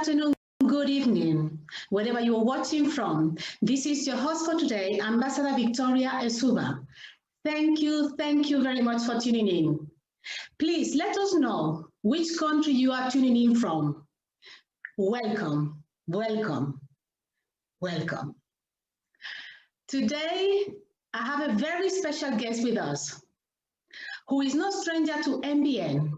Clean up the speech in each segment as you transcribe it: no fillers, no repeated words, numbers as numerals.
afternoon, good evening, wherever you are watching from. This is your host for today, Ambassador Victoria Esuba. Thank you very much for tuning in. Please let us know which country you are tuning in from. Welcome, welcome, welcome. Today, I have a very special guest with us, who is no stranger to MBN,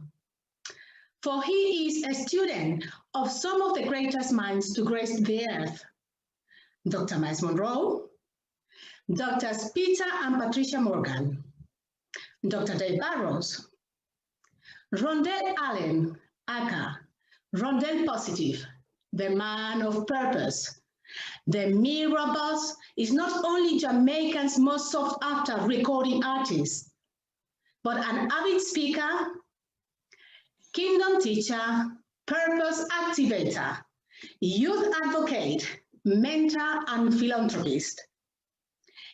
for he is a student of some of the greatest minds to grace the earth. Dr. Miles Monroe, Drs. Peter and Patricia Morgan, Dr. Dave Barrows, Rondell Allen, aka Rondell Positive, the man of purpose. The Mirror Boss is not only Jamaica's most sought-after recording artist, but an avid speaker, kingdom teacher, purpose activator, youth advocate, mentor, and philanthropist.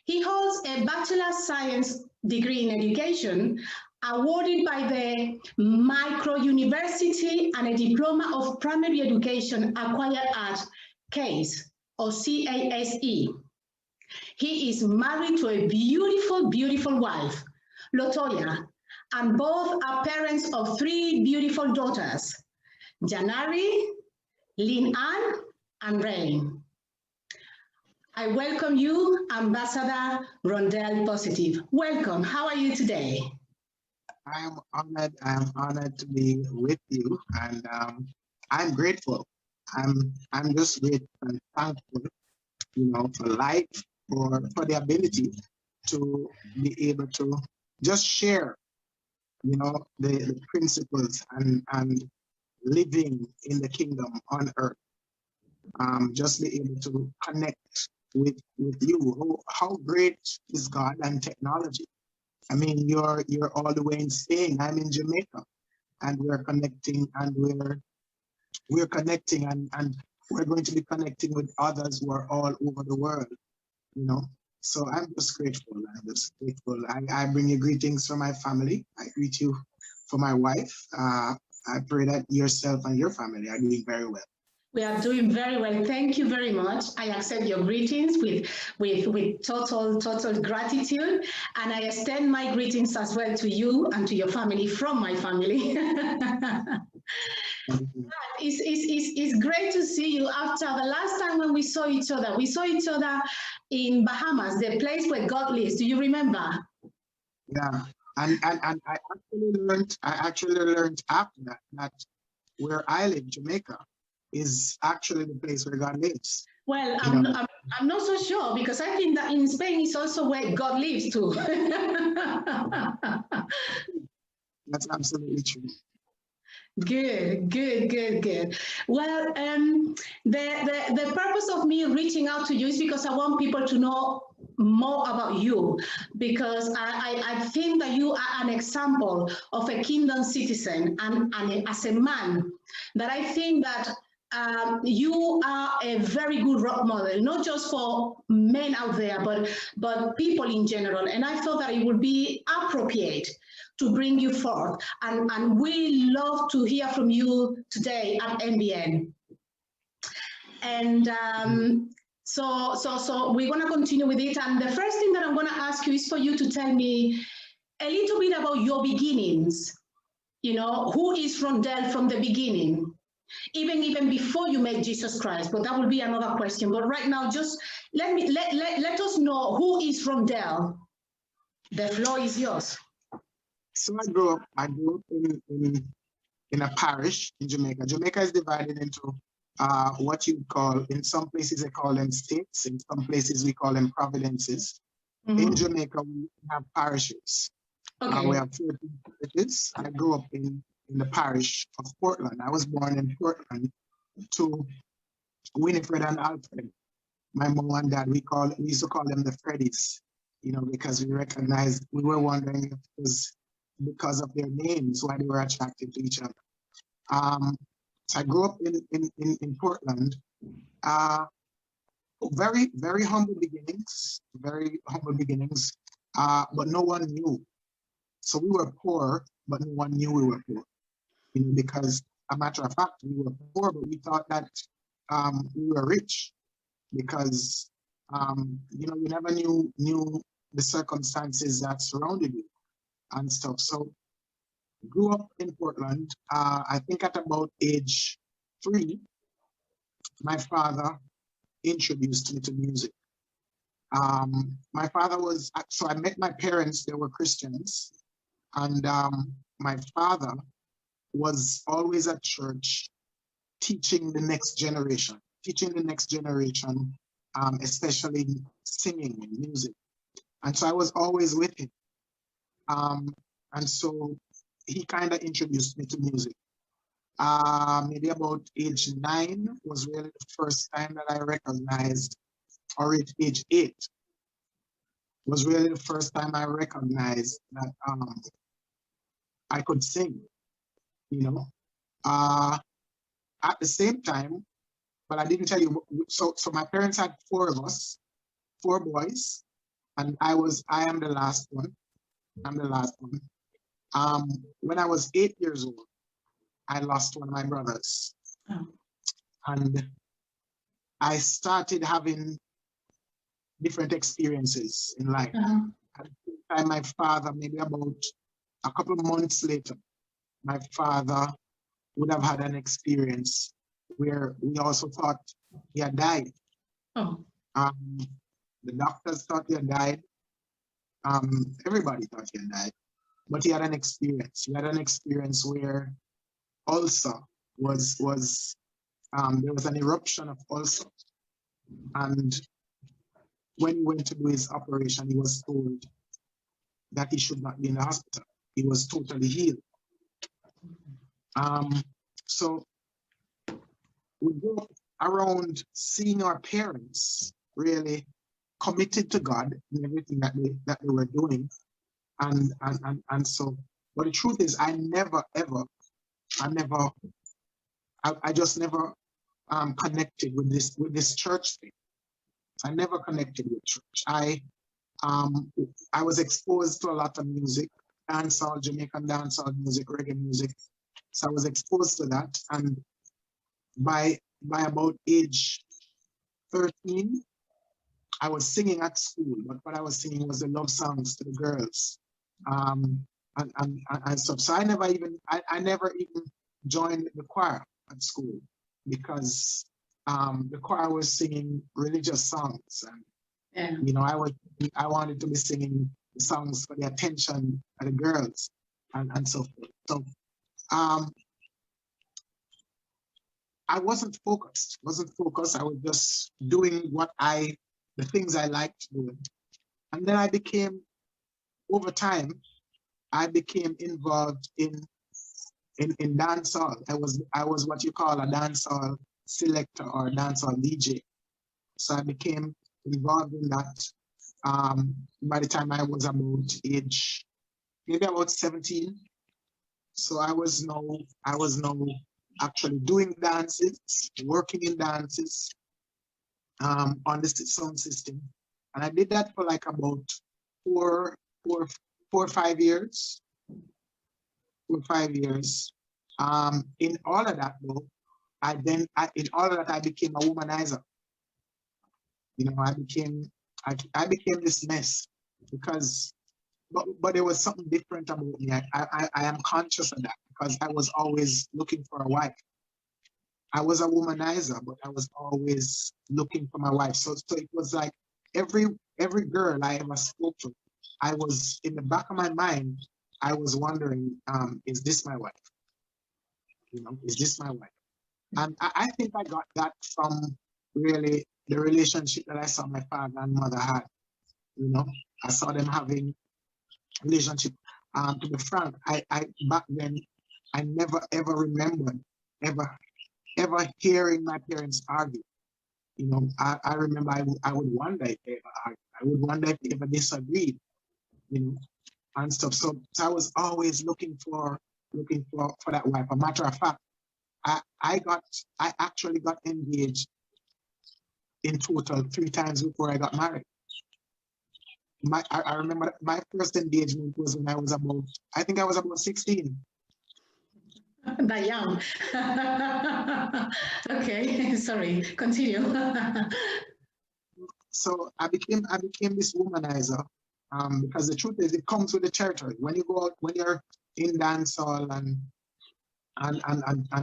He holds a Bachelor of Science degree in education awarded by the Micro University and a Diploma of Primary Education acquired at CASE or CASE. He is married to a beautiful, beautiful wife, Lotoya, and both are parents of 3 beautiful daughters, Janari, Lynn Ann, and Rain. I welcome you, Ambassador Rondell Positive. Welcome. How are you today? I am honored to be with you, and I'm grateful. I'm just grateful and thankful, for life, for the ability to be able to just share, the principles and living in the kingdom on earth. Just be able to connect with you. How great is God and technology? I mean, you're all the way in Spain. I'm in Jamaica, and we're connecting, and we're connecting, and we're going to be connecting with others who are all over the world. So I'm just grateful. I bring you greetings from my family. I greet you for my wife. I pray that yourself and your family are doing very well. We are doing very well. Thank you very much. I accept your greetings with total gratitude, and I extend my greetings as well to you and to your family from my family. It's great to see you after the last time when we saw each other. We saw each other in Bahamas, the place where God lives. Do you remember? Yeah, and I actually learned after that where I live, Jamaica, is actually the place where God lives. Well, I'm not so sure, because I think that in Spain is also where God lives too. That's absolutely true. Good. Well, the purpose of me reaching out to you is because I want people to know more about you, because I think that you are an example of a kingdom citizen, and as a man, that I think that you are a very good role model, not just for men out there, but people in general. And I thought that it would be appropriate to bring you forth. And we love to hear from you today at MBN. And so we're going to continue with it. And the first thing that I'm going to ask you is for you to tell me a little bit about your beginnings. Who is Rondell from the beginning? Even before you met Jesus Christ, but that will be another question. But right now, just let us know, who is Rondell. The floor is yours. So I grew up in a parish in Jamaica. Jamaica is divided into what you call, in some places they call them states, in some places we call them providences. In Jamaica, we have parishes. Okay. We have 14 parishes. I grew up in the parish of Portland. I was born in Portland to Winifred and Alfred. My mom and dad, we used to call them the Freddies, because we recognized, we were wondering if it was because of their names why they were attracted to each other. So I grew up in Portland. Very, very humble beginnings, but no one knew. So we were poor, but no one knew we were poor. Because a matter of fact, we were poor, but we thought that we were rich because you know, you never knew the circumstances that surrounded you and stuff. So grew up in Portland. I think at about age 3, my father introduced me to music. My father was, so I met my parents, they were Christians, and my father was always at church teaching the next generation, especially singing and music. And so I was always with him. And so he kind of introduced me to music. Maybe about age 9 was really the first time that I recognized, or at age 8 was really the first time I recognized that I could sing, you know. At the same time, but I didn't tell you, so my parents had 4 of us, 4 boys, and I am the last one. I'm the last one. When I was 8 years old, I lost one of my brothers. Oh. And I started having different experiences in life. At the time, my father, maybe about a couple of months later, my father would have had an experience where we also thought he had died. Oh. The doctors thought he had died. Everybody thought he had died, but he had an experience. He had an experience where ulcer was there was an eruption of ulcer, and when he went to do his operation, he was told that he should not be in the hospital. He was totally healed. So we grew up around seeing our parents really committed to God in everything that they were doing, and so. But the truth is, I just never connected with this church thing. I never connected with church. I was exposed to a lot of music, dancehall, Jamaican dancehall music, reggae music. So I was exposed to that, and by about age 13, I was singing at school, but what I was singing was the love songs to the girls, and stuff. So I never even joined the choir at school because the choir was singing religious songs, and you know, I wanted to be singing the songs for the attention of the girls, and so forth. So I wasn't focused. I was just doing the things I liked doing. And then over time, I became involved in dancehall. I was what you call a dancehall selector or a dancehall DJ. So I became involved in that by the time I was maybe about 17. So I was now actually doing dances, working in dances on the sound system. And I did that for like about 4 or 5 years. 4 or 5 years. In all of that though, I became a womanizer. You know, I became this mess because but there was something different about me. I am conscious of that because I was always looking for a wife. I was a womanizer, but I was always looking for my wife. So it was like every girl I ever spoke to, I was in the back of my mind, I was wondering, is this my wife? You know, is this my wife? And I think I got that from really the relationship that I saw my father and mother had. You know, I saw them having relationship. To be frank, I back then I never ever remembered ever hearing my parents argue. You know, I remember I would wonder if they ever argued. I would wonder if they ever disagreed. You know, and stuff. So I was always looking for that wife. A matter of fact, I actually got engaged in total 3 times before I got married. I remember my first engagement was when I was about 16. The young. Okay, sorry, continue. So I became this womanizer, because the truth is it comes with the territory. When you go out, when you're in dancehall and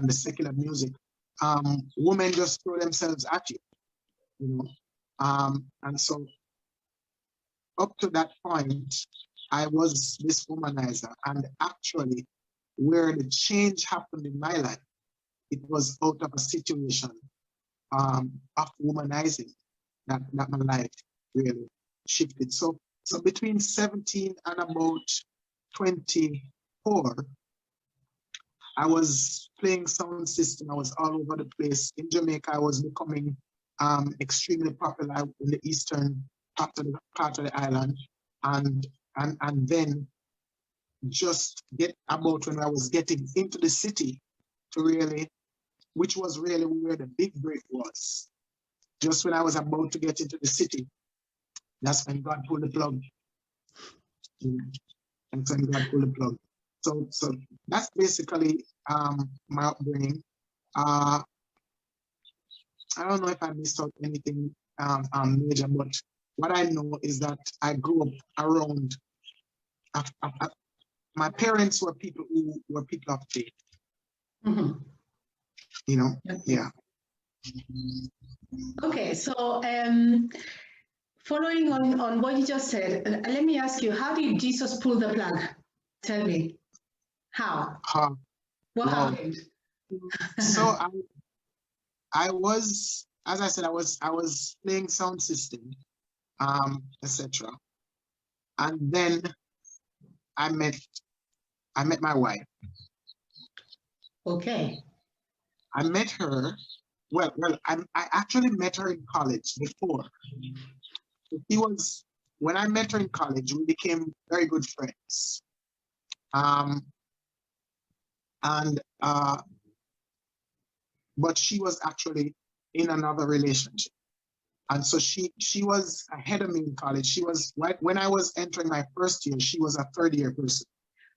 the secular music, women just throw themselves at you, you know. And so up to that point, I was this womanizer, and actually where the change happened in my life, it was out of a situation of womanizing that my life really shifted. So between 17 and about 24, I was playing sound system. I was all over the place. In Jamaica, I was becoming extremely popular in the eastern part of the island. And then just get about when I was getting into the city to really, which was really where the big break was. Just when I was about to get into the city, that's when God pulled the plug. And when God pulled the plug. So that's basically my upbringing. I don't know if I missed out anything major, but what I know is that I grew up around. My parents were people who were people of faith. Mm-hmm. You know, yeah. Okay, so following on what you just said, let me ask you, how did Jesus pull the plug? Tell me, how? What happened? So I was, as I said, I was playing sound system, etc. And then I met my wife. Okay. I met her. Well, I actually met her in college before. When I met her in college, we became very good friends. But she was actually in another relationship. And so she was ahead of me in college. She was, right when I was entering my first year, she was a third year person.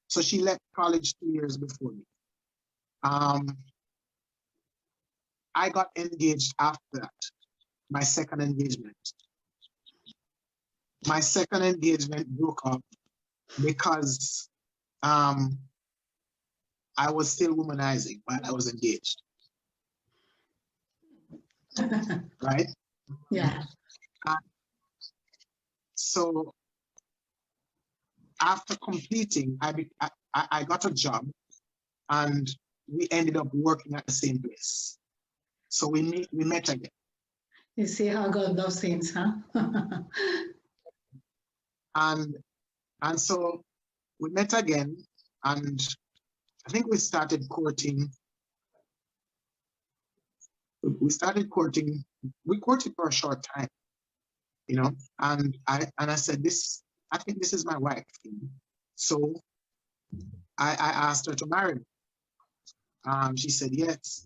So she left college 2 years before me. I got engaged after that, my second engagement. My second engagement broke up because I was still womanizing while I was engaged. Right? Yeah. So after completing, I got a job and we ended up working at the same place. So we met again. You see how God does things, huh? And so we met again, and I think we started courting. We courted for a short time, you know, and I said, I think this is my wife. So I asked her to marry me. She said yes.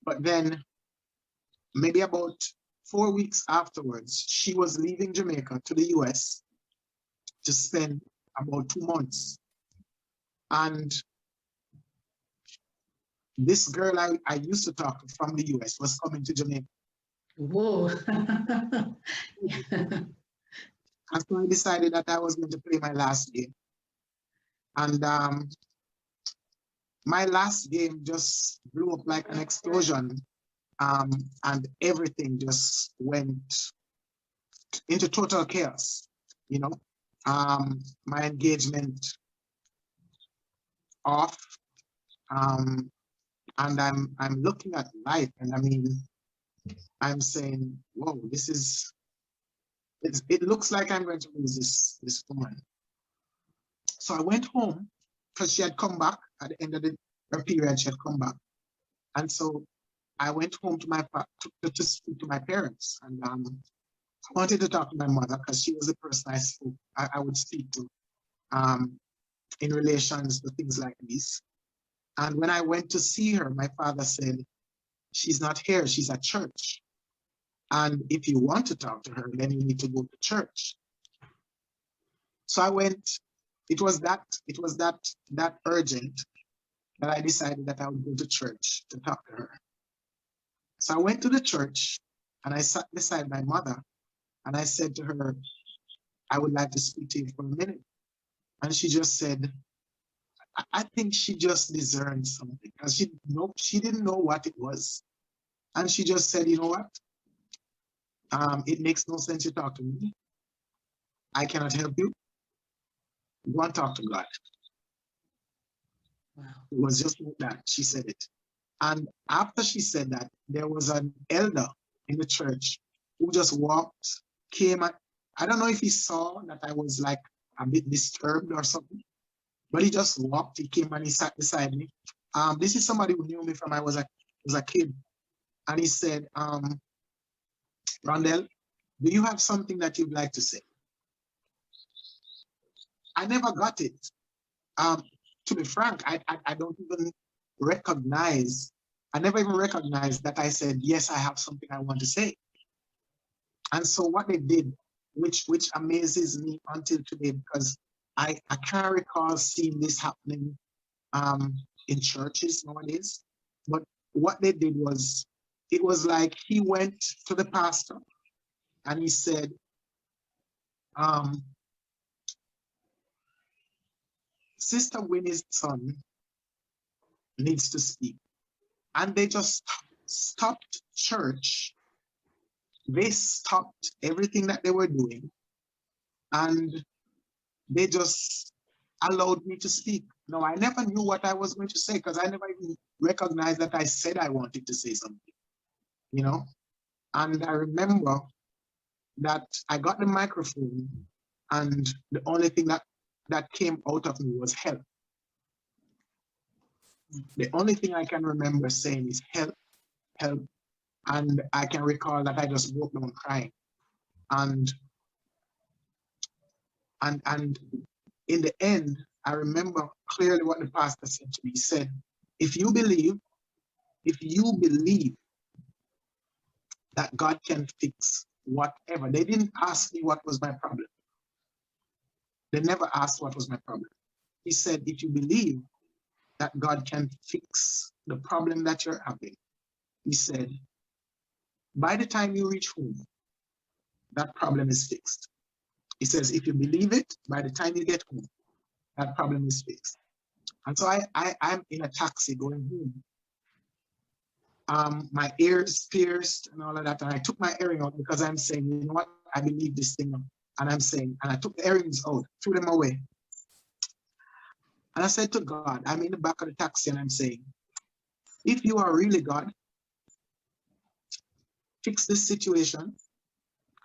But then maybe about 4 weeks afterwards, she was leaving Jamaica to the US to spend about 2 months. And this girl I used to talk to from the US was coming to Jamaica. Whoa. And so I decided that I was going to play my last game. And my last game just blew up like an explosion. And everything just went into total chaos, you know. My engagement off, and I'm looking at life, and I mean, I'm saying, whoa, it looks like I'm going to lose this woman. So I went home because she had come back at the end of her period. She had come back, and so I went home to speak to my parents, and I wanted to talk to my mother because she was the person I would speak to in relations to things like this. And when I went to see her, my father said, she's not here, she's at church. And if you want to talk to her, then you need to go to church. So I went. It was that urgent that I decided that I would go to church to talk to her. So I went to the church and I sat beside my mother and I said to her, I would like to speak to you for a minute. And she just said, I think she just discerned something. And she didn't know what it was. And she just said, you know what? It makes no sense to talk to me. I cannot help you. Go and talk to God. Wow. It was just like that. She said it. And after she said that, there was an elder in the church who just walked, came at, I don't know if he saw that I was like a bit disturbed or something, but he just walked, he came and he sat beside me. This is somebody who knew me from I was a kid. And he said, Rondell, do you have something that you'd like to say? I never got it. To be frank, I don't even recognize, I never even recognized that I said, yes, I have something I want to say. And so what they did, which amazes me until today, because I can't recall seeing this happening in churches nowadays, but what they did was, it was like he went to the pastor and he said, Sister Winnie's son needs to speak. And they just stopped church. They stopped everything that they were doing and they just allowed me to speak. No, I never knew what I was going to say because I never even recognized that I said I wanted to say something, you know? And I remember that I got the microphone and the only thing that came out of me was help. The only thing I can remember saying is help, help. And I can recall that I just broke down crying. And in the end, I remember clearly what the pastor said to me. He said, if you believe that God can fix whatever. They didn't ask me what was my problem. They never asked what was my problem. He said, if you believe that God can fix the problem that you're having, he said, by the time you reach home, that problem is fixed. He says, if you believe it, by the time you get home, that problem is fixed. And so I'm in a taxi going home. My ears pierced and all of that. And I took my earring out because I'm saying, you know what, I believe this thing. And I'm saying, and I took the earrings out, threw them away. And I said to God, I'm in the back of the taxi and I'm saying, if you are really God, fix this situation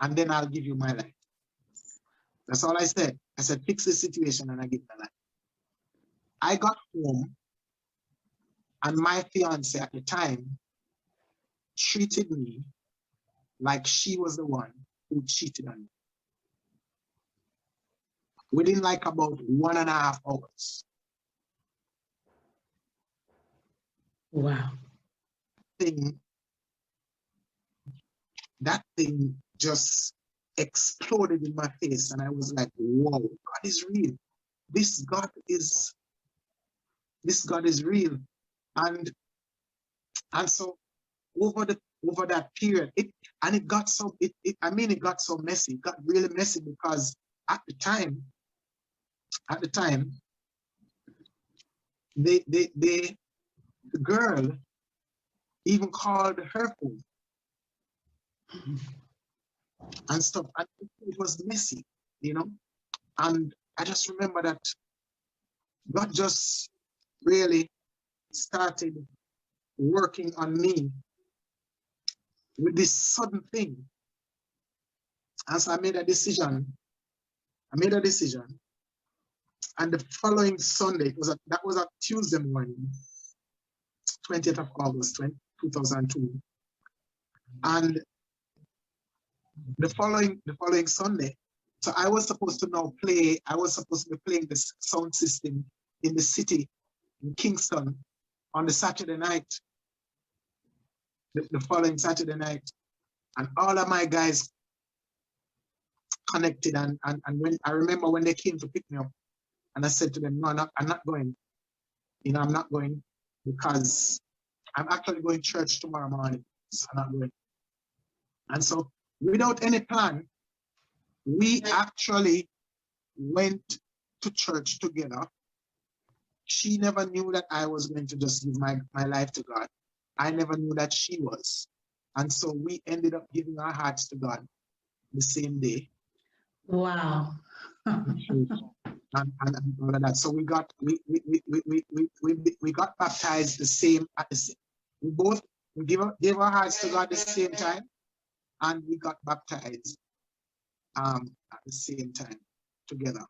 and then I'll give you my life. That's all I said. I said, fix this situation and I give my life. I got home and my fiance at the time treated me like she was the one who cheated on me. Within like about 1.5 hours. Wow. That thing just exploded in my face and I was like, whoa, God is real. This God is real. And so over that period, it got so messy. It got really messy because at the time, the girl even called her phone and stuff. And it was messy, you know. And I just remember that God just really started working on me with this sudden thing. And so I made a decision. And the following Sunday, that was a Tuesday morning, 20th of August, 2002. And the following Sunday, so I was supposed to be playing the sound system in the city, in Kingston, on the Saturday night, the following Saturday night. And all of my guys connected. And when I remember when they came to pick me up, and I said to them, no, I'm not going. I'm not going because I'm actually going to church tomorrow morning. So I'm not going. And so without any plan, we actually went to church together. She never knew that I was going to just give my life to God. I never knew that she was. And so we ended up giving our hearts to God the same day. Wow. and all of that. So we got baptized the same at the same. We gave our hearts to God the same time, and we got baptized at the same time together.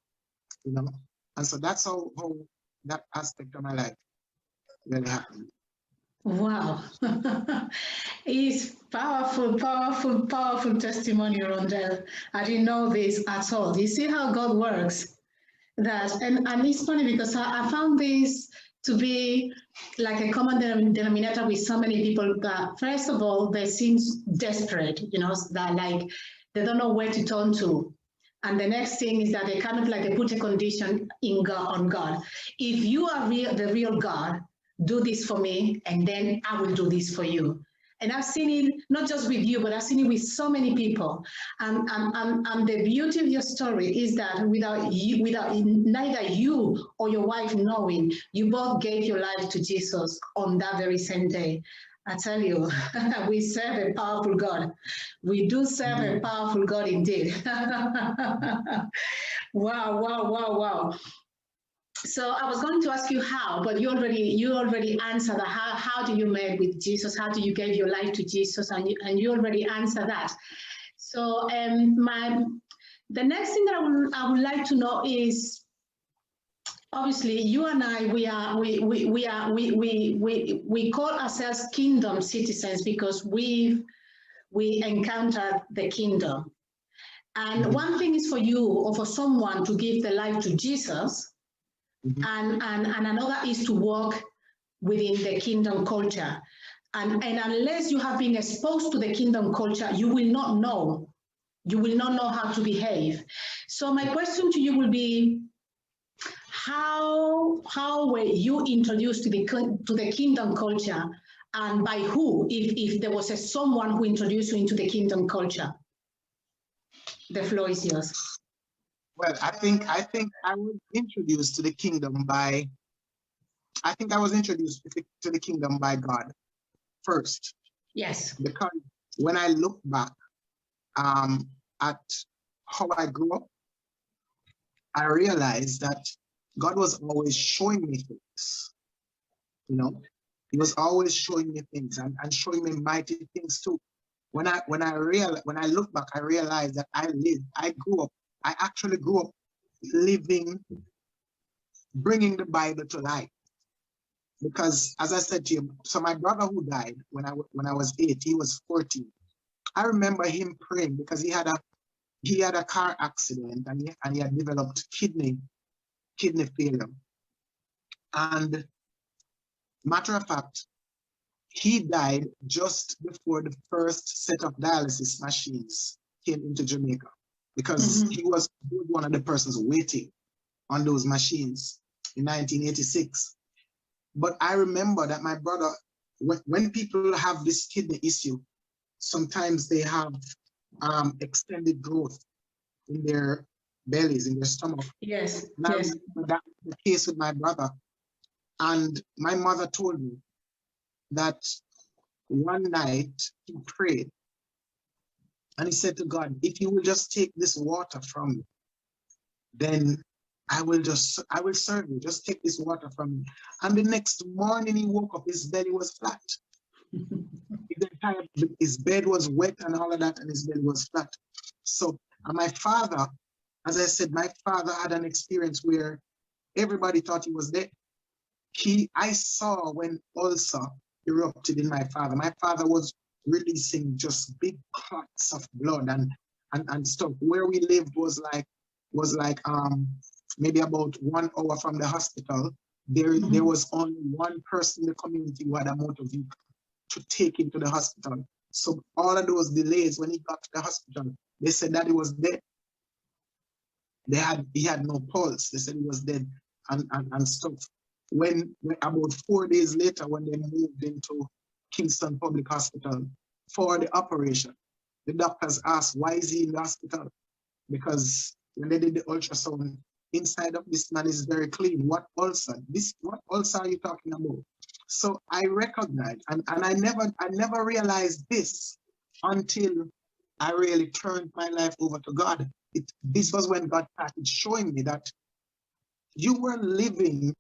And so that's how that aspect of my life really happened. Wow. It's powerful, powerful, powerful testimony, Rondell. I didn't know this at all. You see how God works. And it's funny because I found this to be like a common denominator with so many people that, first of all, they seem desperate, that like they don't know where to turn to. And the next thing is that they kind of like they put a condition on God. If you are the real God, do this for me, and then I will do this for you. And I've seen it not just with you, but I've seen it with so many people. And the beauty of your story is that without neither you or your wife knowing, you both gave your life to Jesus on that very same day. I tell you, we serve a powerful God. We do serve a powerful God indeed. Wow, wow, wow, wow. So I was going to ask you how, but you already answered that. How do you met with Jesus? How do you give your life to Jesus? And you already answered that. So the next thing that I would like to know is, obviously you and I, we call ourselves kingdom citizens because we encountered the kingdom. And one thing is for you or for someone to give their life to Jesus. And another is to walk within the kingdom culture. And unless you have been exposed to the kingdom culture, you will not know how to behave. So my question to you will be, how were you introduced to the kingdom culture, and by who, if there was someone who introduced you into the kingdom culture? The floor is yours. Well, I think I was introduced to the kingdom by God first. Yes. Because when I look back at how I grew up, I realized that God was always showing me things. He was always showing me things and showing me mighty things too. When I look back, I realized that I actually grew up living, bringing the Bible to life. Because as I said to you, so my brother who died when I was 8, he was 14. I remember him praying because he had a car accident and he had developed kidney failure. And matter of fact, he died just before the first set of dialysis machines came into Jamaica, because he was one of the persons waiting on those machines in 1986. But I remember that my brother, when people have this kidney issue, sometimes they have extended growth in their bellies, in their stomach. Yes. And I remember that was the case with my brother. And my mother told me that one night he prayed and he said to God, if you will just take this water from me, then I will serve you. Just take this water from me. And the next morning he woke up, his belly was flat. His bed was wet and all of that, and his belly was flat. So, and my father, as I said, my father had an experience where everybody thought he was dead. I saw when ulcer erupted in my father. My father was releasing just big clots of blood and stuff. Where we lived was like maybe about 1 hour from the hospital. There was only one person in the community who had a motor vehicle to take him to the hospital. So all of those delays, when he got to the hospital, they said that he was dead. He had no pulse. They said he was dead and stuff. when about 4 days later, when they moved into Kingston Public Hospital for the operation, the doctors asked, why is he in the hospital? Because when they did the ultrasound, inside of this man is very clean. What ulcer? What ulcer are you talking about? So I recognized, and I never realized this until I really turned my life over to God. This was when God started showing me that you were living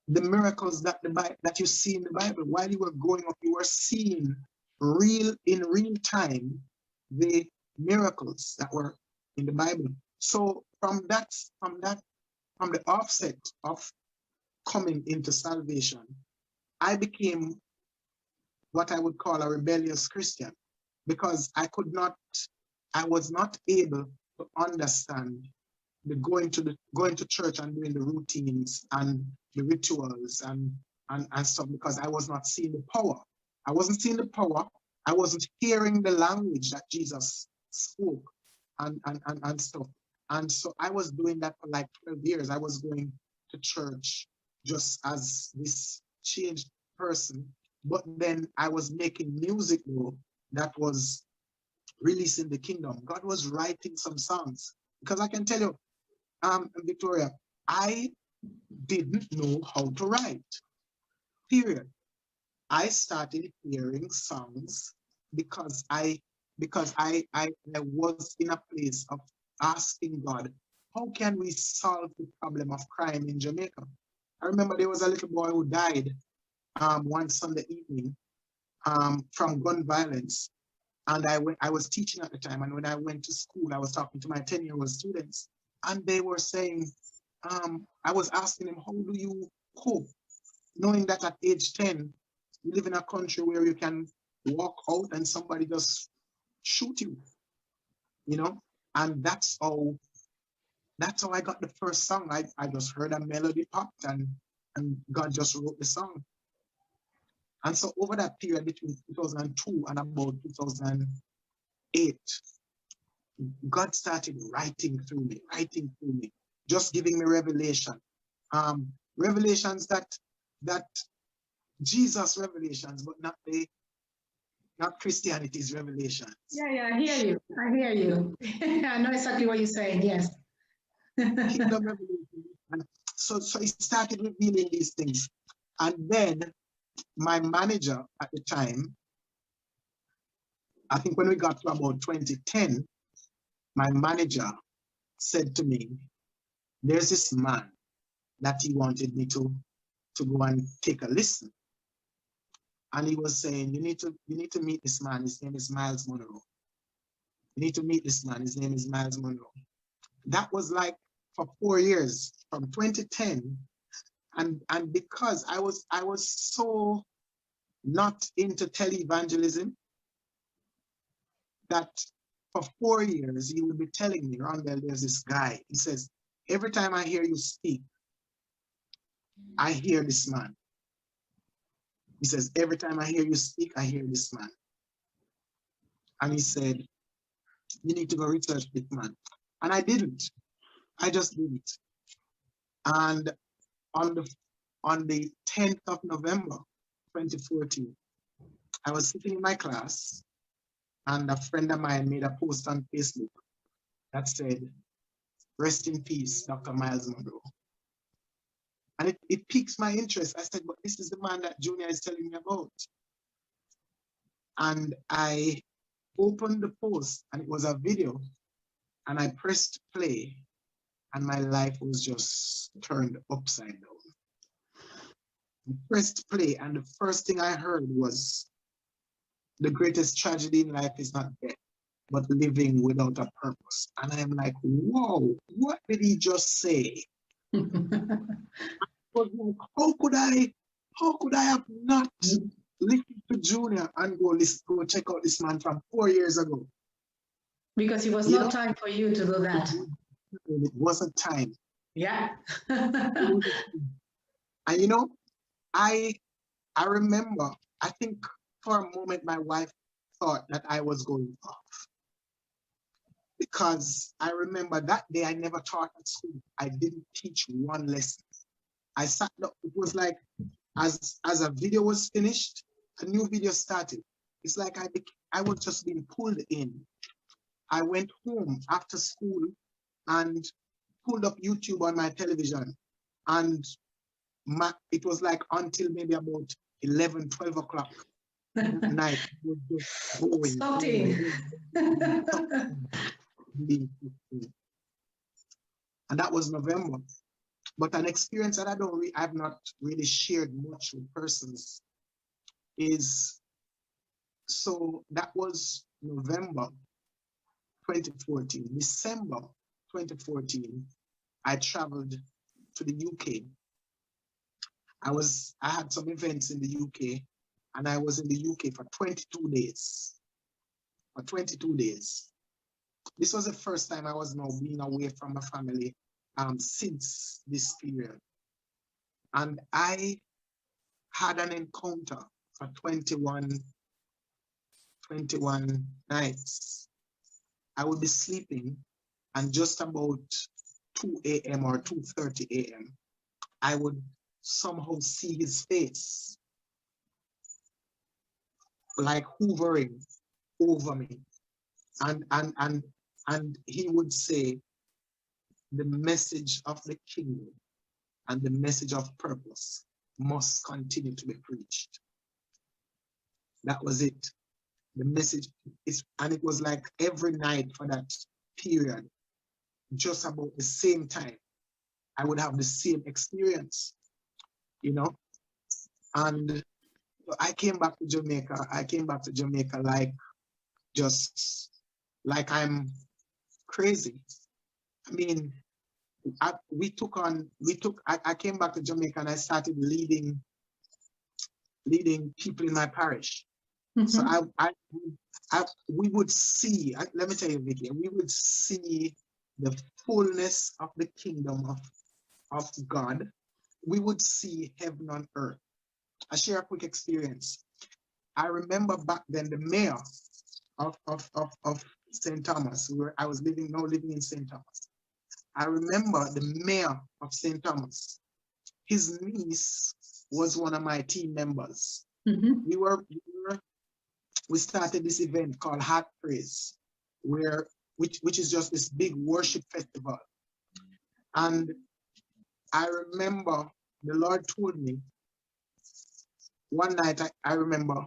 the miracles that that you see in the Bible. While you were growing up, you were seeing in real time the miracles that were in the Bible. So from the offset of coming into salvation, I became what I would call a rebellious Christian, because I was not able to understand the going to church and doing the routines and the rituals and stuff, because I was not seeing the power. I wasn't seeing the power. I wasn't hearing the language that Jesus spoke and stuff. And so I was doing that for like 12 years. I was going to church just as this changed person. But then I was making music though that was releasing the kingdom. God was writing some songs. Because I can tell you, Victoria, I didn't know how to write, period. I started hearing songs because I was in a place of asking God, how can we solve the problem of crime in Jamaica? I remember there was a little boy who died one Sunday evening from gun violence. And I was teaching at the time, and when I went to school, I was talking to my 10-year-old students, and they were saying, I was asking them, how do you cope, knowing that at age 10, you live in a country where you can walk out and somebody just shoot you, you know? And that's how I got the first song. I just heard a melody popped and God just wrote the song. And so over that period between 2002 and about 2008, God started writing through me, just giving me revelation. Revelations that Jesus revelations, but not Christianity's revelations. Yeah, I hear you. I know exactly what you're saying, yes. Kingdom revelation. And so he started revealing these things. And then my manager at the time, I think when we got to about 2010, my manager said to me, there's this man that he wanted me to go and take a listen. And he was saying, you need to meet this man. His name is Miles Monroe. You need to meet this man. His name is Miles Monroe. That was like for 4 years, from 2010. And because I was so not into televangelism, that for 4 years, he would be telling me, Rondell, there's this guy. He says, every time I hear you speak, I hear this man. He says, every time I hear you speak, I hear this man. And he said, you need to go research this man. And I didn't. I just didn't. And on the 10th of November, 2014, I was sitting in my class, and a friend of mine made a post on Facebook that said, rest in peace, Dr. Miles Monroe. And it piques my interest. I said, but this is the man that Junior is telling me about. And I opened the post, and it was a video, and I pressed play, and my life was just turned upside down. I pressed play, and the first thing I heard was, the greatest tragedy in life is not death, but living without a purpose. And I'm like, whoa, what did he just say? How could I have not listened to Junior and go check out this man from 4 years ago? Because it was no time for you to do that. It wasn't time. Yeah. And I remember, I think for a moment my wife thought that I was going off. Because I remember that day I never taught at school. I didn't teach one lesson. I sat up, it was like, as a video was finished, a new video started. It's like I was just being pulled in. I went home after school and pulled up YouTube on my television, and it was like until maybe about 11, 12 o'clock at night. It was just going. And that was November. But an experience that I've not really shared much with persons is, so that was November 2014. December 2014, I traveled to the UK. I had some events in the UK, and I was in the UK for 22 days. For 22 days. This was the first time I was now being away from my family since this period. And I had an encounter for 21 nights. I would be sleeping, and just about 2 a.m. or 2:30 a.m., I would somehow see his face, like hovering over me. And he would say, the message of the kingdom and the message of purpose must continue to be preached. That was it. The message is, and it was like every night for that period, just about the same time, I would have the same experience, you know. And I came back to Jamaica. Like, just like I'm crazy. I mean, I came back to Jamaica and I started leading people in my parish. Mm-hmm. So we would see, let me tell you, Vicky, we would see the fullness of the kingdom of God. We would see heaven on earth. I share a quick experience. I remember back then the mayor of St. Thomas, where I was living in St. Thomas. I remember the mayor of St. Thomas. His niece was one of my team members. Mm-hmm. We started this event called Heart Praise, which is just this big worship festival. And I remember the Lord told me one night, I remember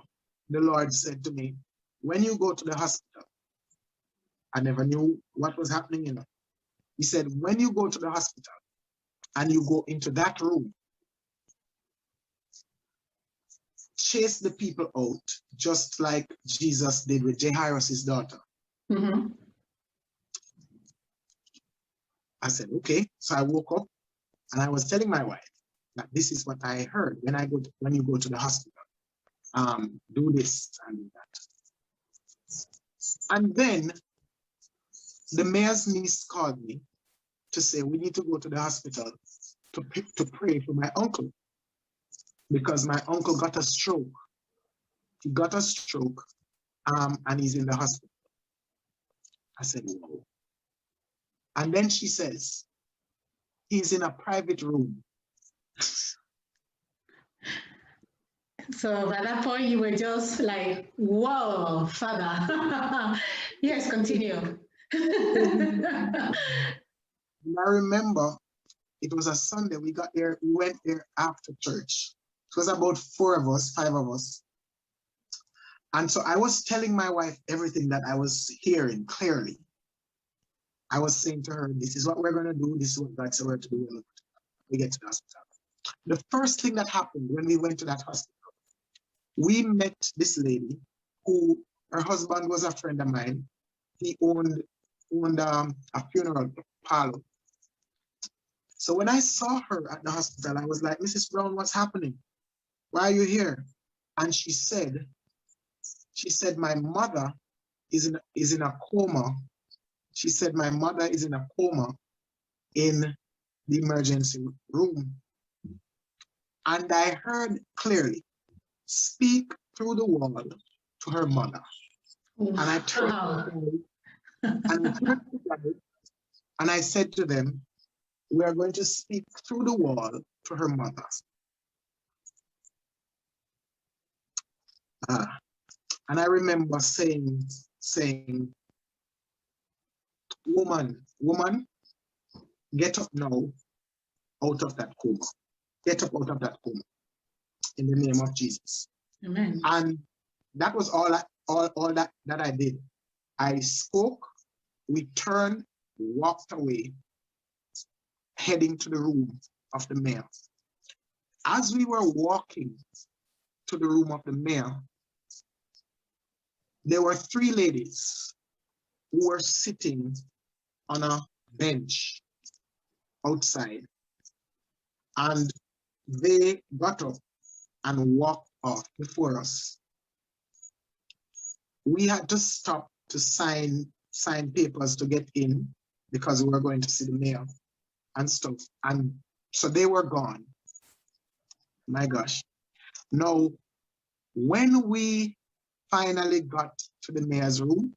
the Lord said to me, when you go to the hospital, I never knew what was happening, you know. He said, when you go to the hospital and you go into that room, chase the people out, just like Jesus did with Jairus' daughter. Mm-hmm. I said, okay. So I woke up and I was telling my wife that this is what I heard when you go to the hospital. Do this and do that. And then the mayor's niece called me to say, we need to go to the hospital to pray for my uncle, because my uncle got a stroke. He got a stroke and he's in the hospital. I said, whoa. And then she says, he's in a private room. So at that point, you were just like, whoa, Father. Yes, continue. I remember it was a Sunday. We went there after church. It was about 5 of us. And so I was telling my wife everything that I was hearing clearly. I was saying to her, this is what we're going to do. This is what God said we're to do when we get to the hospital. The first thing that happened when we went to that hospital, we met this lady who, her husband was a friend of mine. He owned a funeral parlor. So when I saw her at the hospital, I was like, Mrs. Brown, what's happening? Why are you here? And she said, my mother is in a coma. She said, my mother is in a coma in the emergency room. And I heard clearly, speak through the wall to her mother. And I turned and I said to them, we are going to speak through the wall to her mother. And I remember saying, woman, get up now out of that coma. Get up out of that coma in the name of Jesus. Amen. And that was all that I did. I spoke, we turned, walked away, heading to the room of the mayor. As we were walking to the room of the mayor, there were 3 ladies who were sitting on a bench outside, and they got up and walked off before us. We had to stop to sign papers to get in because we were going to see the mayor and stuff. And so they were gone. My gosh. Now, when we finally got to the mayor's room,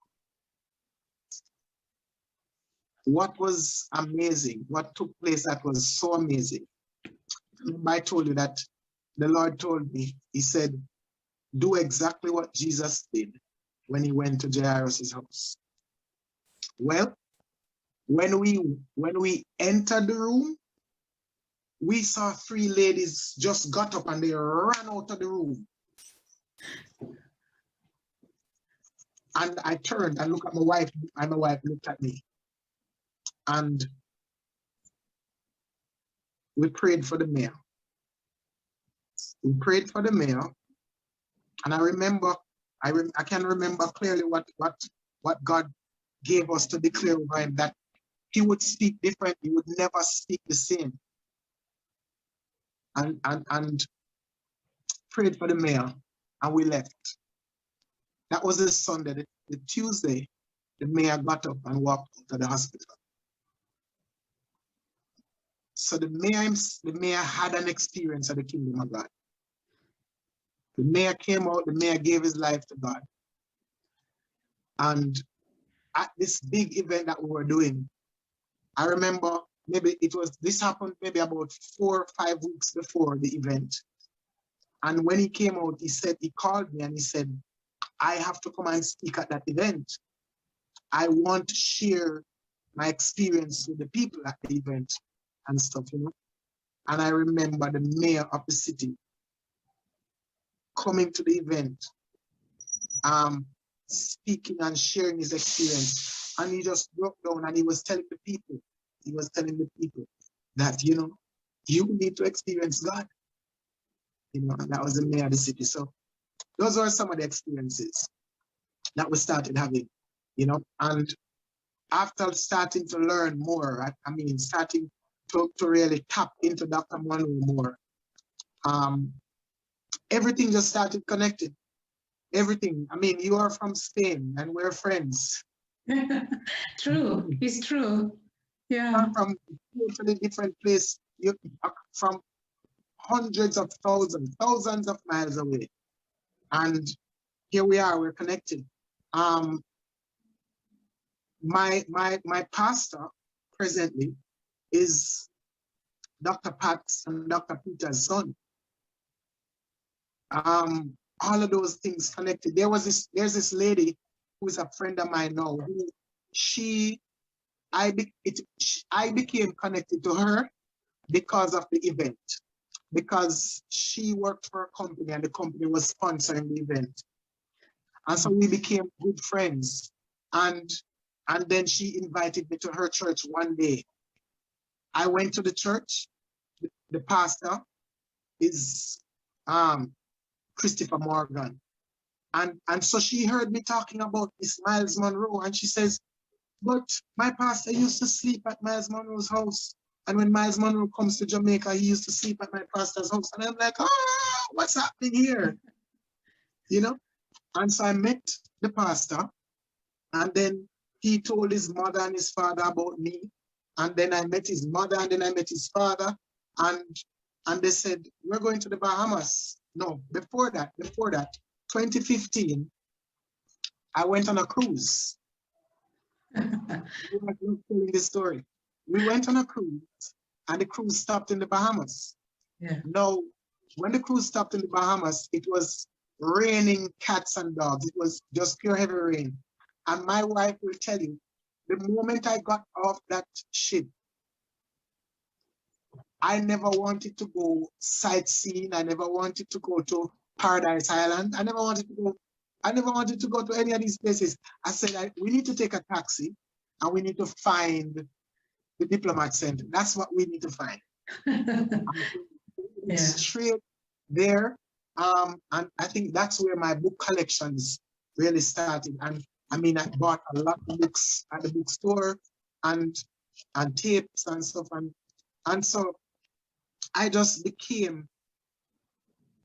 what was amazing, what took place that was so amazing, I told you that the Lord told me, he said, do exactly what Jesus did when he went to Jairus' house. Well, when we entered the room, we saw 3 ladies just got up and they ran out of the room. And I turned and looked at my wife, and my wife looked at me. And we prayed for the mayor. We prayed for the mayor. And I remember, I can remember clearly what God gave us to declare over him, that he would speak different, he would never speak the same. And prayed for the mayor, and we left. That was the Sunday. The Tuesday, the mayor got up and walked to the hospital. So the mayor had an experience of the kingdom of God. The mayor came out, the mayor gave his life to God. And at this big event that we were doing, I remember this happened maybe about 4 or 5 weeks before the event. And when he came out, he called me and he said, I have to come and speak at that event. I want to share my experience with the people at the event and stuff, you know. And I remember the mayor of the city coming to the event, speaking and sharing his experience. And he just broke down and he was telling the people that, you know, you need to experience God. You know, and that was the mayor of the city. So those are some of the experiences that we started having, you know. And after starting to learn more, starting to really tap into Dr. Monroe more, everything just started connected. Everything. I mean, you are from Spain and we're friends. True, it's true. Yeah. From totally different place, you from hundreds of thousands of miles away. And here we are, we're connected. My pastor presently is Dr. Pat's and Dr. Peter's son. All of those things connected. There's this lady who is a friend of mine now, who I became connected to her because of the event, because she worked for a company and the company was sponsoring the event. And so we became good friends. And then she invited me to her church one day. I went to the church. The pastor is Christopher Morgan. And so she heard me talking about this Miles Monroe, and she says, but my pastor used to sleep at Miles Monroe's house. And when Miles Monroe comes to Jamaica, he used to sleep at my pastor's house. And I'm like, oh, what's happening here? You know? And so I met the pastor, and then he told his mother and his father about me. And then I met his mother, and then I met his father. And they said, we're going to the Bahamas. No, before that, 2015, I went on a cruise. Telling this story. We went on a cruise, and the cruise stopped in the Bahamas. Yeah. Now, when the cruise stopped in the Bahamas, it was raining cats and dogs. It was just pure heavy rain. And my wife will tell you, the moment I got off that ship, I never wanted to go sightseeing. I never wanted to go to Paradise Island. I never wanted to go to any of these places. I said, we need to take a taxi and we need to find the Diplomat Center. That's what we need to find. Yeah. Straight there. And I think that's where my book collections really started. And I mean, I bought a lot of books at the bookstore and tapes and stuff. And so I just became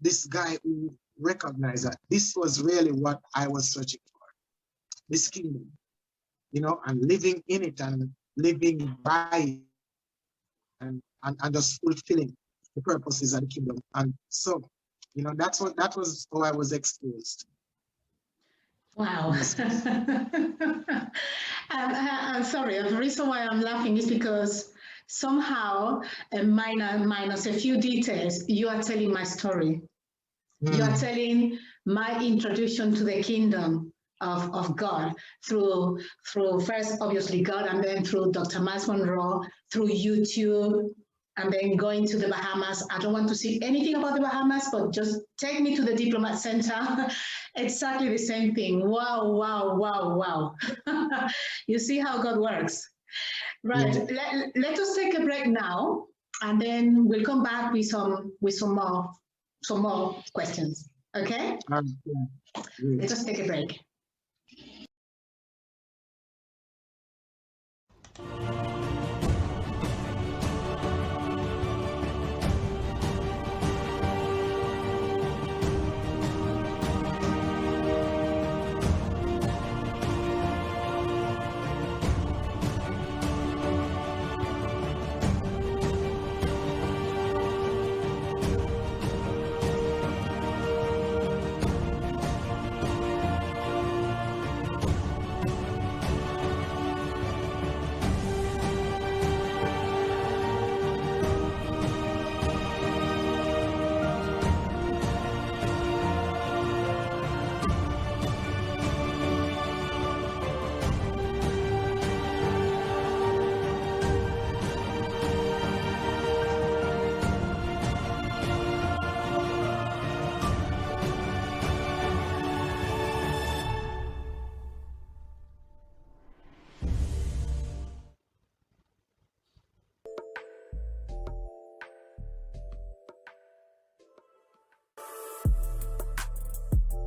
this guy who recognized that this was really what I was searching for, this kingdom, you know, and living in it and living by it and just fulfilling the purposes of the kingdom. And so, you know, that was how I was exposed. Wow. I'm sorry, the reason why I'm laughing is because somehow, minus a few details, you are telling my story. You are telling my introduction to the kingdom of God through first, obviously, God, and then through Dr. Miles Monroe, through YouTube, and then going to the Bahamas. I don't want to see anything about the Bahamas, but just take me to the Diplomat Center. Exactly the same thing. Wow, wow, wow, wow. You see how God works. Right. Yeah. Let us take a break now, and then we'll come back with some more questions. Okay? Let us take a break.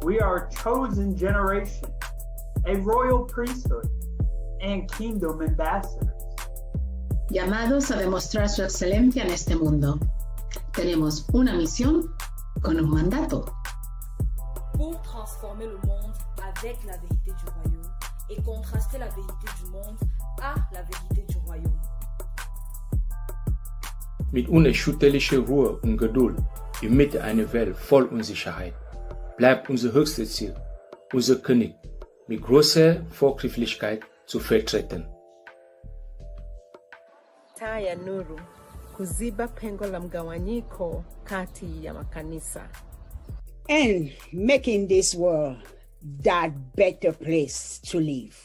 We are a chosen generation, a royal priesthood, and kingdom ambassadors. Llamados a demostrar su excelencia en este mundo. Tenemos una misión con un mandato. Pour transformer le monde avec la vérité du royaume et contraster la vérité du monde à la vérité du royaume. Mit unerschütterlicher Ruhe und Geduld inmitten einer Welt voll Unsicherheit bleibt unser höchstes Ziel, unser König mit großer Vorgrifflichkeit zu vertreten. Taa ya nuru kuziba pengo la mgawanyiko kati ya makanisa. And making this world that better place to live.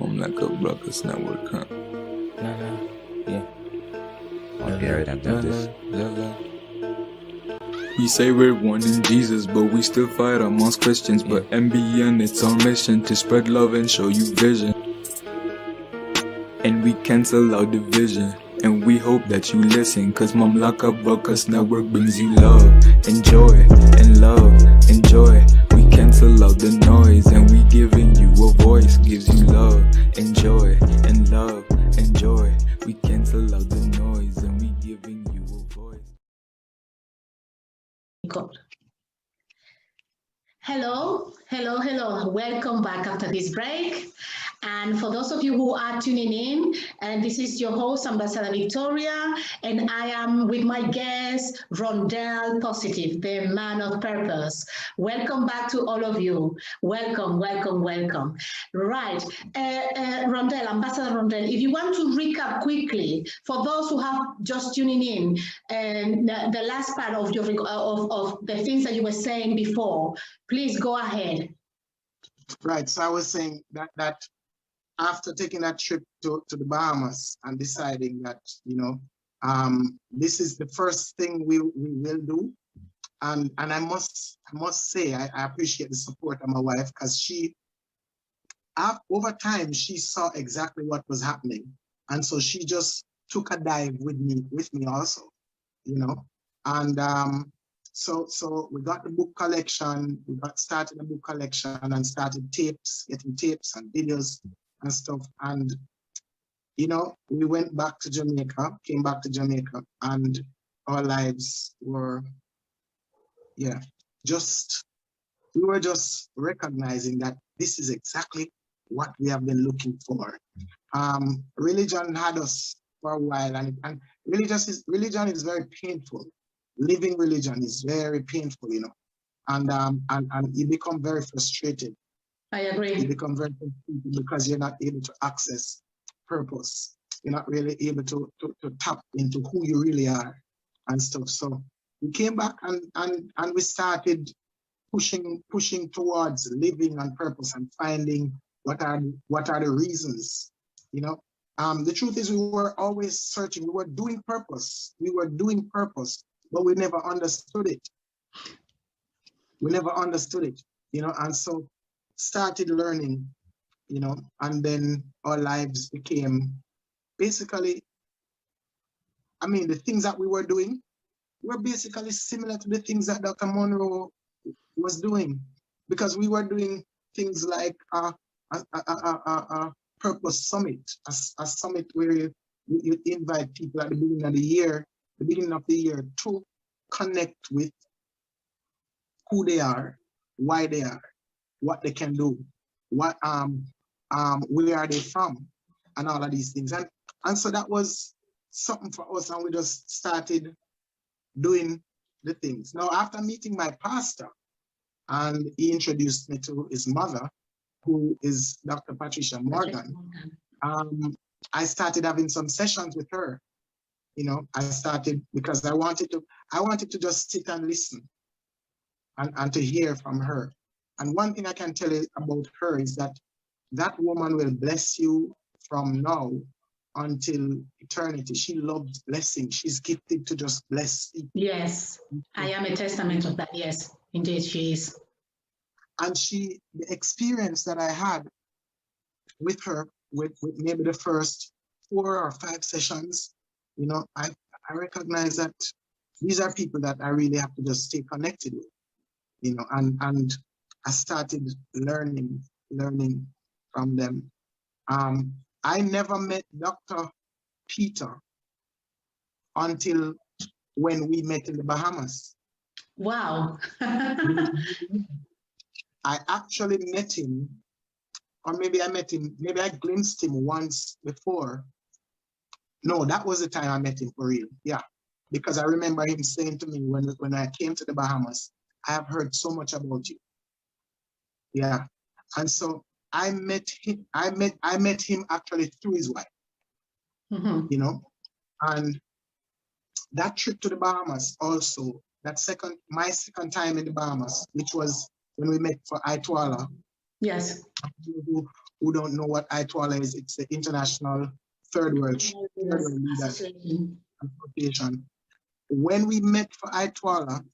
Mamlakak Brothers Network, huh? Yeah. Garrett, I've done this. We say we're one in Jesus, but we still fight amongst Christians. But MBN, it's our mission to spread love and show you vision. And we cancel out division. And we hope that you listen, cause Mamlakak Brothers Network brings you love and joy and love and joy. We cancel out the noise and we giving you a voice. Gives you love and joy and love and joy. We cancel out the noise and we giving you a voice. God. Hello. Welcome back after this break. And for those of you who are tuning in, and this is your host, Ambassador Victoria, and I am with my guest, Rondell Positive, the man of purpose. Welcome back to all of you. Welcome, welcome, welcome. Right, Rondell, Ambassador Rondell, if you want to recap quickly, for those who have just tuning in, the last part of your of the things that you were saying before, please go ahead. Right, so I was saying that after taking that trip to the Bahamas and deciding that, you know, this is the first thing we will do. And I must say, I appreciate the support of my wife, because she, over time, she saw exactly what was happening. And so she just took a dive with me also, you know. And so we got the book collection, we got started the book collection and started getting tapes and videos and stuff. And, you know, we went back to Jamaica, came back to Jamaica, and our lives were, yeah, we were just recognizing that this is exactly what we have been looking for. Religion had us for a while, and religion is very painful. Living religion is very painful, you know, and you become very frustrated. I agree. You become very frustrated because you're not able to access purpose. You're not really able to tap into who you really are and stuff. So we came back and we started pushing towards living on purpose and finding what are the reasons, you know. The truth is, we were always searching. We were doing purpose, but we never understood it. You know, and so started learning, you know, and then our lives became basically, I mean, the things that we were doing were basically similar to the things that Dr. Monroe was doing, because we were doing things like a purpose summit, a summit where you invite people at the beginning of the year to connect with who they are, why they are, what they can do, where are they from, and all of these things. And so that was something for us, and we just started doing the things. Now, after meeting my pastor, and he introduced me to his mother, who is Dr. Patricia Morgan, I started having some sessions with her. You know, I started because I wanted to just sit and listen and to hear from her. And one thing I can tell you about her is that that woman will bless you from now until eternity. She loves blessing. She's gifted to just bless people. Yes, I am a testament of that. Yes, indeed she is. And the experience that I had with her, with maybe the first 4 or 5 sessions, you know, I recognize that these are people that I really have to just stay connected with, you know, and I started learning from them. I never met Dr. Peter until when we met in the Bahamas. Wow. I actually met him, or maybe I glimpsed him once before. No, that was the time I met him for real. Yeah, because I remember him saying to me when I came to the Bahamas, I have heard so much about you. Yeah, and so I met him actually through his wife. Mm-hmm. You know, and that trip to the Bahamas also, my second time in the Bahamas, which was when we met for Itwala. Yes. Who don't know what Itwala is, it's the International Third World Leaders Association. When we met for Itwala,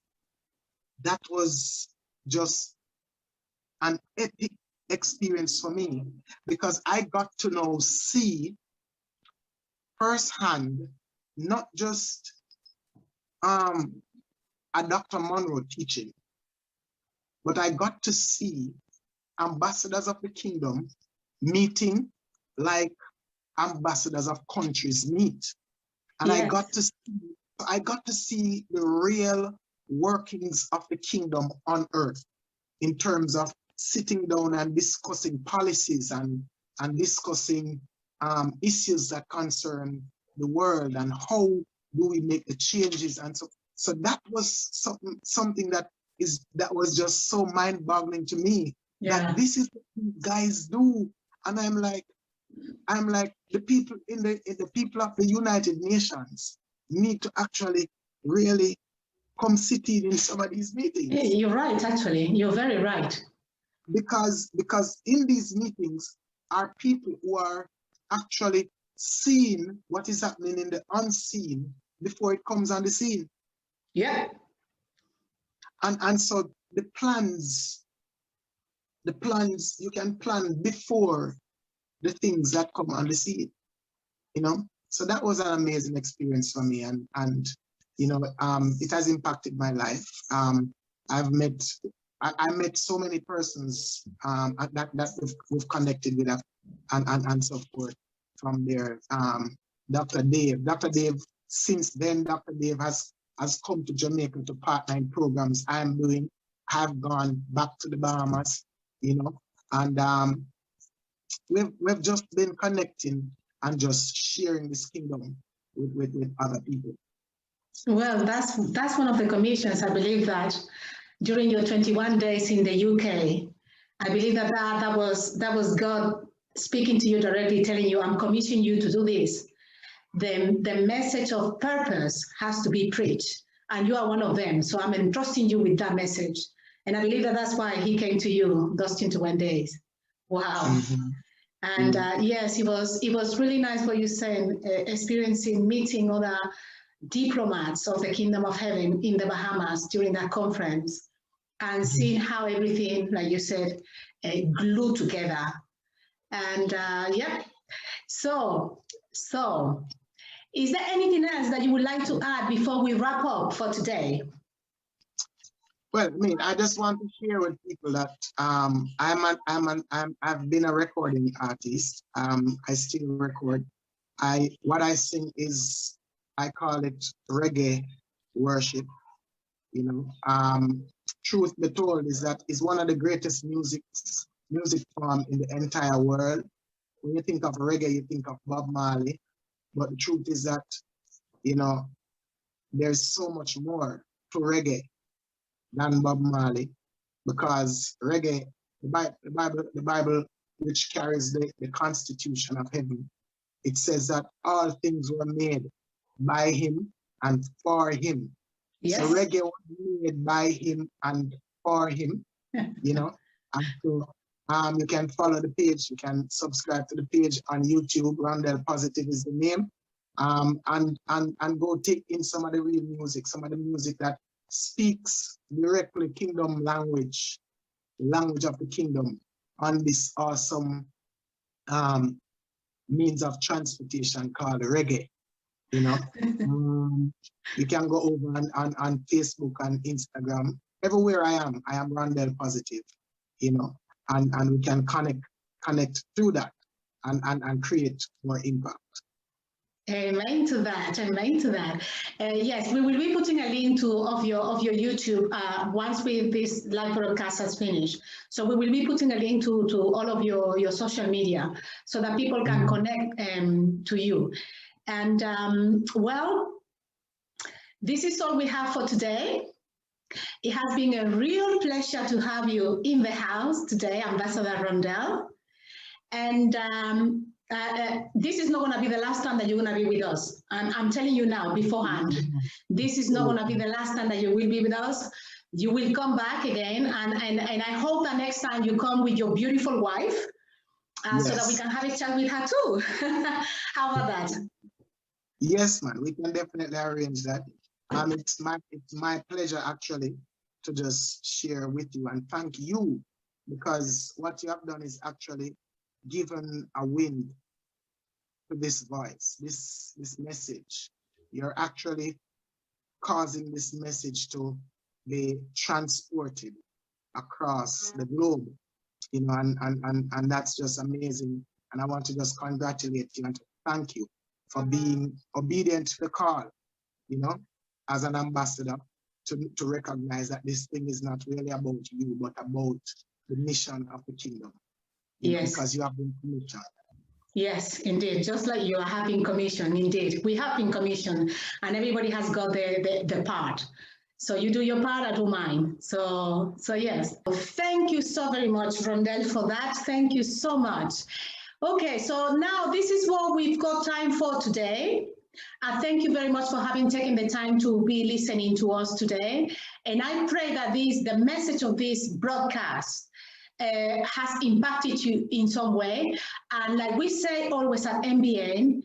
that was just an epic experience for me, because I got to see firsthand, not just a Dr. Monroe teaching, but I got to see ambassadors of the kingdom meeting like ambassadors of countries meet. And yes. I got to see the real workings of the kingdom on earth in terms of sitting down and discussing policies and and discussing issues that concern the world and how do we make the changes. And so that was something that was just so mind-boggling to me. Yeah. That this is what you guys do. And I'm like, the people in the people of the United Nations need to actually really come sit in some of these meetings. You're right, actually. You're very right. Because in these meetings are people who are actually seeing what is happening in the unseen before it comes on the scene. Yeah. And so the plans you can plan before the things that come on the scene, you know. So that was an amazing experience for me, and you know, it has impacted my life. I met so many persons that we've connected with, and so forth from there. Dr. Dave, since then, Dr. Dave has come to Jamaica to partner in programs I'm doing. Have gone back to the Bahamas, you know, and we've just been connecting and just sharing this kingdom with other people. Well, that's one of the commissions. I believe that during your 21 days in the UK, I believe that was God speaking to you directly, telling you, I'm commissioning you to do this. The message of purpose has to be preached, and you are one of them. So I'm entrusting you with that message. And I believe that's why he came to you those 21 days. Wow. Mm-hmm. And yes, it was really nice what you said, experiencing, meeting other diplomats of the Kingdom of Heaven in the Bahamas during that conference, and seeing how everything, like you said, glued together. And yeah, so is there anything else that you would like to add before we wrap up for today? Well, I mean, I just want to share with people that I've been a recording artist. I still record. What I sing is, I call it reggae worship. You know, truth be told is that it's one of the greatest music form in the entire world. When you think of reggae, you think of Bob Marley, but the truth is that, you know, there's so much more to reggae than Bob Marley, because reggae, the Bible, which carries the constitution of heaven, it says that all things were made by him and for him. Yes. So reggae was made by him and for him, you know. And so you can follow the page, you can subscribe to the page on YouTube. Rondell Positive is the name. And go take in some of the real music, some of the music that speaks directly kingdom language, language of the kingdom, on this awesome means of transportation called reggae. You know, you can go over on Facebook and Instagram. Everywhere I am Rondell Positive, you know, and we can connect through that and create more impact. Amen to that. Amen to that. Yes, we will be putting a link of your YouTube once this live broadcast has finished. So we will be putting a link to all of your social media so that people can connect to you. And well, this is all we have for today. It has been a real pleasure to have you in the house today, Ambassador Rondell. And this is not going to be the last time that you're going to be with us. I'm telling you now beforehand, this is not going to be the last time that you will be with us. You will come back again. And I hope that next time you come with your beautiful wife, yes, so that we can have a chat with her too. How about that? Yes, man, we can definitely arrange that. It's my pleasure actually to just share with you and thank you, because what you have done is actually given a wind to this voice, this message. You're actually causing this message to be transported across the globe, you know, and that's just amazing. And I want to just congratulate you and to thank you for being obedient to the call, you know, as an ambassador, to recognize that this thing is not really about you, but about the mission of the kingdom. Yes. Because you have been commissioned. Yes, indeed. Just like you are having commission, indeed. We have been commissioned, and everybody has got the part. So you do your part, I do mine. So yes. Thank you so very much, Rondell, for that. Thank you so much. Okay, so now this is what we've got time for today. I thank you very much for having taken the time to be listening to us today. And I pray that the message of this broadcast has impacted you in some way. And like we say always at MBN,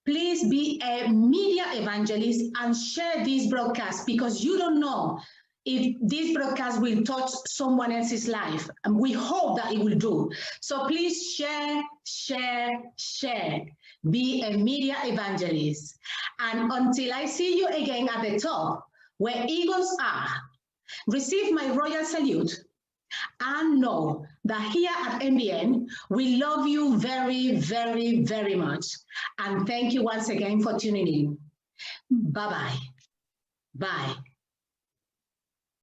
please be a media evangelist and share this broadcast, because you don't know if this broadcast will touch someone else's life. And we hope that it will do. So please share, share, share. Be a media evangelist. And until I see you again at the top, where eagles are, receive my royal salute and know that here at MBN, we love you very, very, very much. And thank you once again for tuning in. Bye-bye. Bye.